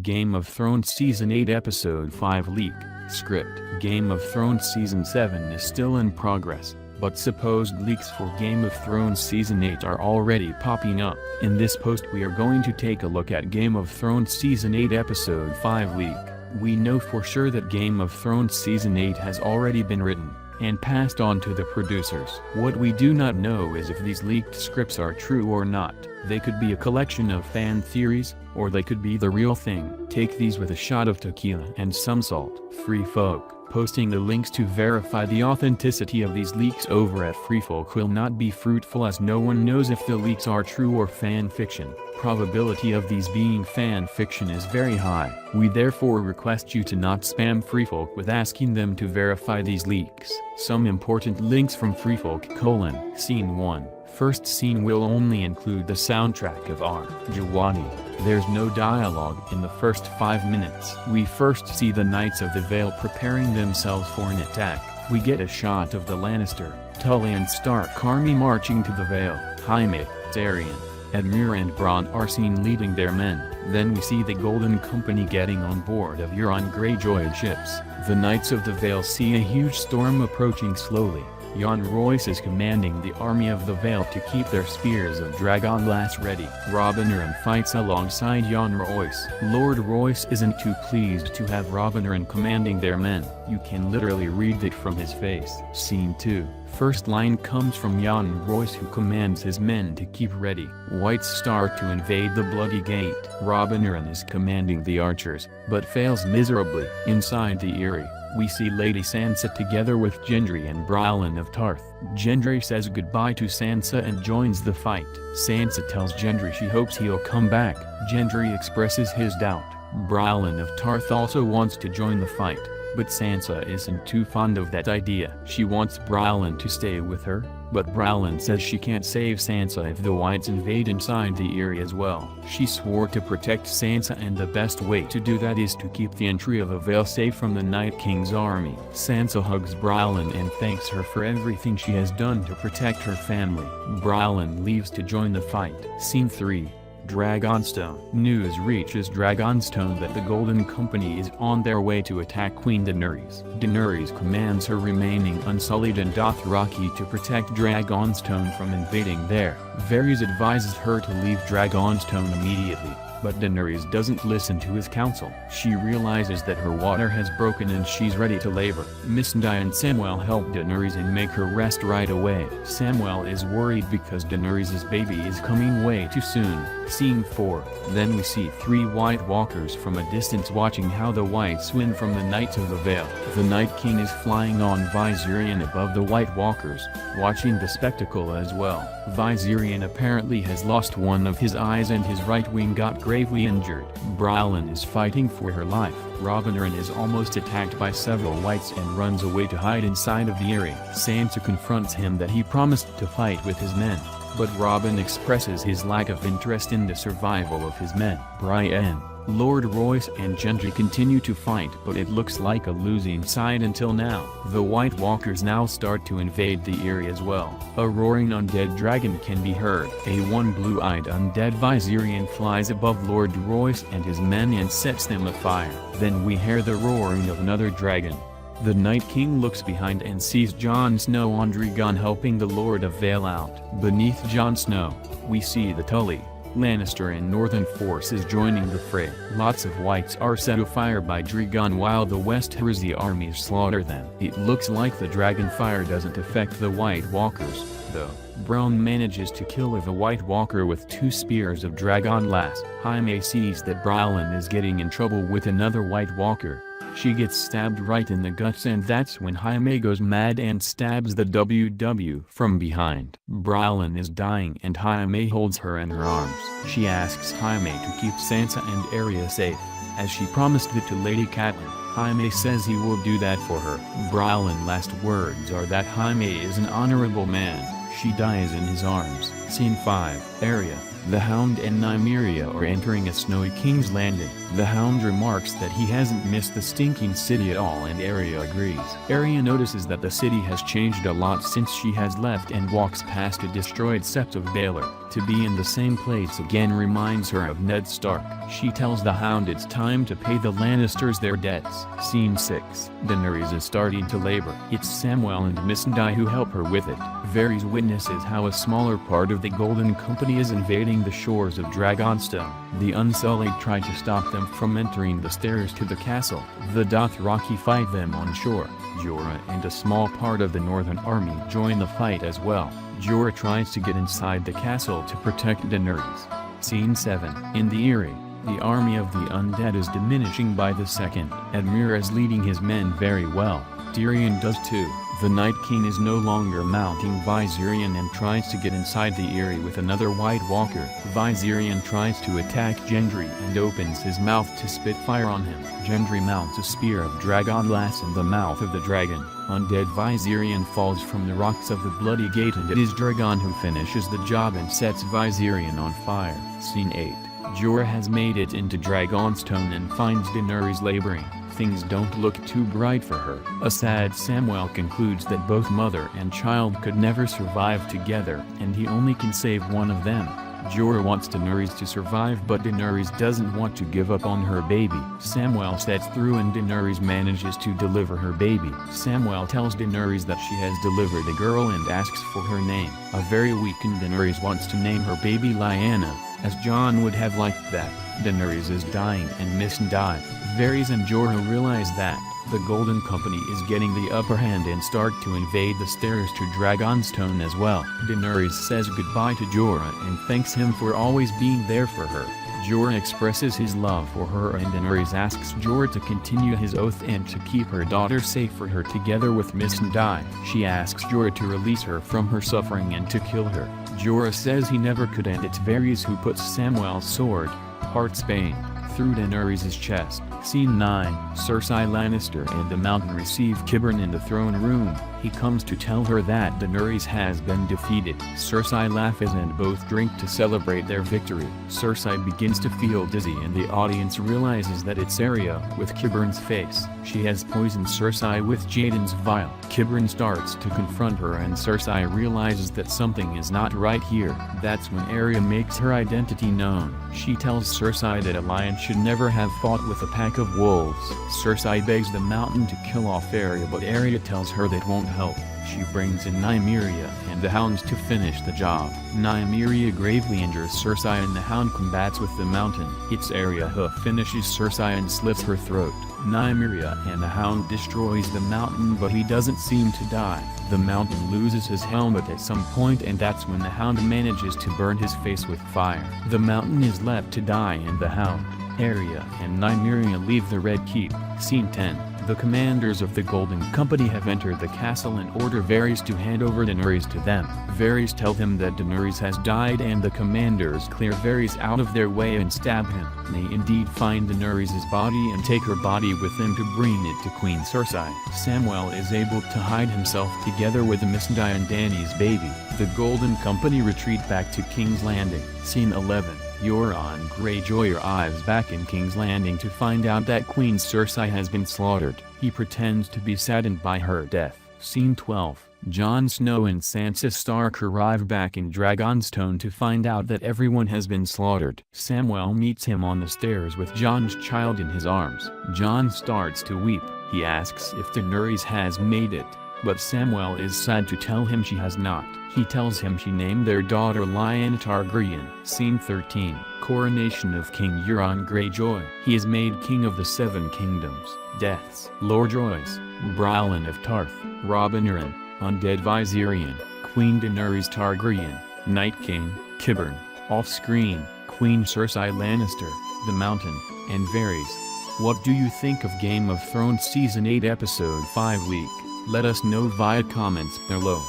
Game of Thrones Season 8 Episode 5 Leak. Script. Game of Thrones Season 7 is still in progress, but supposed leaks for Game of Thrones Season 8 are already popping up. In this post we are going to take a look at Game of Thrones Season 8 Episode 5 Leak. We know for sure that Game of Thrones Season 8 has already been written and passed on to the producers. What we do not know is if these leaked scripts are true or not. They could be a collection of fan theories, or they could be the real thing. Take these with a shot of tequila and some salt. Freefolk, posting the links to verify the authenticity of these leaks over at Freefolk will not be fruitful, as no one knows if the leaks are true or fan fiction. Probability of these being fan fiction is very high. We therefore request you to not spam Freefolk with asking them to verify these leaks. Some important links from Freefolk: Scene 1. First scene will only include the soundtrack of R. Jawadi. There's no dialogue in the first 5 minutes. We first see the Knights of the Vale preparing themselves for an attack. We get a shot of the Lannister, Tully and Stark army marching to the Vale. Jaime, Tyrion, Edmure and Bronn are seen leading their men. Then we see the Golden Company getting on board of Euron Greyjoy's ships. The Knights of the Vale see a huge storm approaching slowly. Jon Royce is commanding the army of the Vale to keep their spears of Dragonglass ready. Robin Arryn fights alongside Jon Royce. Lord Royce isn't too pleased to have Robin Arryn commanding their men. You can literally read it from his face. Scene 2. First line comes from Jon Royce, who commands his men to keep ready. Whites start to invade the Bloody Gate. Robin Arryn is commanding the archers, but fails miserably. Inside the Eyrie, we see Lady Sansa together with Gendry and Briallyn of Tarth. Gendry says goodbye to Sansa and joins the fight. Sansa tells Gendry she hopes he'll come back. Gendry expresses his doubt. Briallyn of Tarth also wants to join the fight, but Sansa isn't too fond of that idea. She wants Briallyn to stay with her, but Briallyn says she can't save Sansa if the Whites invade inside the Eyrie as well. She swore to protect Sansa, and the best way to do that is to keep the entry of the Vale safe from the Night King's army. Sansa hugs Briallyn and thanks her for everything she has done to protect her family. Briallyn leaves to join the fight. Scene 3. Dragonstone. News reaches Dragonstone that the Golden Company is on their way to attack Queen Daenerys. Daenerys commands her remaining Unsullied and Dothraki to protect Dragonstone from invading there. Varys advises her to leave Dragonstone immediately, but Daenerys doesn't listen to his counsel. She realizes that her water has broken and she's ready to labor. Missandei and Samwell help Daenerys and make her rest right away. Samwell is worried because Daenerys' baby is coming way too soon. Scene 4. Then we see 3 White Walkers from a distance watching how the Whites win from the Knights of the Vale. The Night King is flying on Viserion above the White Walkers, watching the spectacle as well. Viserion apparently has lost one of his eyes and his right wing got gravely injured. Briallyn is fighting for her life. Robin Arryn is almost attacked by several Whites and runs away to hide inside of the Eyrie. Sansa confronts him that he promised to fight with his men, but Robin expresses his lack of interest in the survival of his men. Brienne, Lord Royce and Gendry continue to fight, but it looks like a losing side until now. The White Walkers now start to invade the Eyrie as well. A roaring undead dragon can be heard. A one blue-eyed undead Viserion flies above Lord Royce and his men and sets them afire. Then we hear the roaring of another dragon. The Night King looks behind and sees Jon Snow on Drogon helping the Lord of Vale out. Beneath Jon Snow, we see the Tully, Lannister and Northern forces joining the fray. Lots of Whites are set afire by Drogon while the Westerosi armies slaughter them. It looks like the dragon fire doesn't affect the White Walkers, though. Bronn manages to kill the White Walker with 2 spears of Dragonglass. Jaime sees that Briallyn is getting in trouble with another White Walker. She gets stabbed right in the guts, and that's when Jaime goes mad and stabs the WW from behind. Briallyn is dying and Jaime holds her in her arms. She asks Jaime to keep Sansa and Arya safe, as she promised it to Lady Catelyn. Jaime says he will do that for her. Briallyn's last words are that Jaime is an honorable man. She dies in his arms. Scene 5. Arya, The Hound and Nymeria are entering a snowy King's Landing. The Hound remarks that he hasn't missed the stinking city at all, and Arya agrees. Arya notices that the city has changed a lot since she has left and walks past a destroyed Sept of Baelor. To be in the same place again reminds her of Ned Stark. She tells the Hound it's time to pay the Lannisters their debts. Scene 6. Daenerys is starting to labor. It's Samwell and Missandei who help her with it. Varys witnesses how a smaller part of the Golden Company is invading the shores of Dragonstone. The Unsullied try to stop them from entering the stairs to the castle. The Dothraki fight them on shore. Jorah and a small part of the Northern Army join the fight as well. Jorah tries to get inside the castle to protect Daenerys. Scene 7. In the Eyrie, the army of the undead is diminishing by the second. Edmure is leading his men very well. Tyrion does too. The Night King is no longer mounting Viserion and tries to get inside the Eyrie with another White Walker. Viserion tries to attack Gendry and opens his mouth to spit fire on him. Gendry mounts a spear of Dragonglass in the mouth of the dragon. Undead Viserion falls from the rocks of the Bloody Gate, and it is Drogon who finishes the job and sets Viserion on fire. Scene 8. Jorah has made it into Dragonstone and finds Daenerys laboring. Things don't look too bright for her. A sad Samwell concludes that both mother and child could never survive together, and he only can save one of them. Jorah wants Daenerys to survive, but Daenerys doesn't want to give up on her baby. Samwell sets through and Daenerys manages to deliver her baby. Samwell tells Daenerys that she has delivered a girl and asks for her name. A very weakened Daenerys wants to name her baby Lyanna, as Jon would have liked that. Daenerys is dying and Missandei, Varys and Jorah realize that the Golden Company is getting the upper hand and start to invade the stairs to Dragonstone as well. Daenerys says goodbye to Jorah and thanks him for always being there for her. Jorah expresses his love for her, and Daenerys asks Jorah to continue his oath and to keep her daughter safe for her together with Missandei. She asks Jorah to release her from her suffering and to kill her. Jorah says he never could, and it's Varys who puts Samwell's sword, Heartsbane, through Daenerys' chest. Scene 9. Cersei Lannister and the Mountain receive Qyburn in the throne room. He comes to tell her that Daenerys has been defeated. Cersei laughs and both drink to celebrate their victory. Cersei begins to feel dizzy and the audience realizes that it's Arya with Qyburn's face. She has poisoned Cersei with Jaden's vial. Qyburn starts to confront her and Cersei realizes that something is not right here. That's when Arya makes her identity known. She tells Cersei that a lion should never have fought with a pack of wolves. Cersei begs the Mountain to kill off Arya, but Arya tells her that won't help. She brings in Nymeria and the Hounds to finish the job. Nymeria gravely injures Cersei and the Hound combats with the Mountain. It's Arya who finishes Cersei and slits her throat. Nymeria and the Hound destroys the Mountain, but he doesn't seem to die. The Mountain loses his helmet at some point, and that's when the Hound manages to burn his face with fire. The Mountain is left to die and the Hound, Arya and Nymeria leave the Red Keep. Scene 10. The commanders of the Golden Company have entered the castle and order Varys to hand over Daenerys to them. Varys tells him that Daenerys has died, and the commanders clear Varys out of their way and stab him. They indeed find Daenerys' body and take her body with them to bring it to Queen Cersei. Samwell is able to hide himself together with Missandei and Dany's baby. The Golden Company retreat back to King's Landing. Scene 11. Euron Greyjoy arrives back in King's Landing to find out that Queen Cersei has been slaughtered. He pretends to be saddened by her death. Scene 12. Jon Snow and Sansa Stark arrive back in Dragonstone to find out that everyone has been slaughtered. Samwell meets him on the stairs with Jon's child in his arms. Jon starts to weep. He asks if Daenerys has made it, but Samwell is sad to tell him she has not. He tells him she named their daughter Lyanna Targaryen. Scene 13. Coronation of King Euron Greyjoy. He is made king of the Seven Kingdoms. Deaths: Lord Royce, Brian of Tarth, Robin Arryn, Undead Viserion, Queen Daenerys Targaryen, Night King, Qyburn. Off-screen, Queen Cersei Lannister, The Mountain, and Varys. What do you think of Game of Thrones Season 8 Episode 5 leak? Let us know via comments below.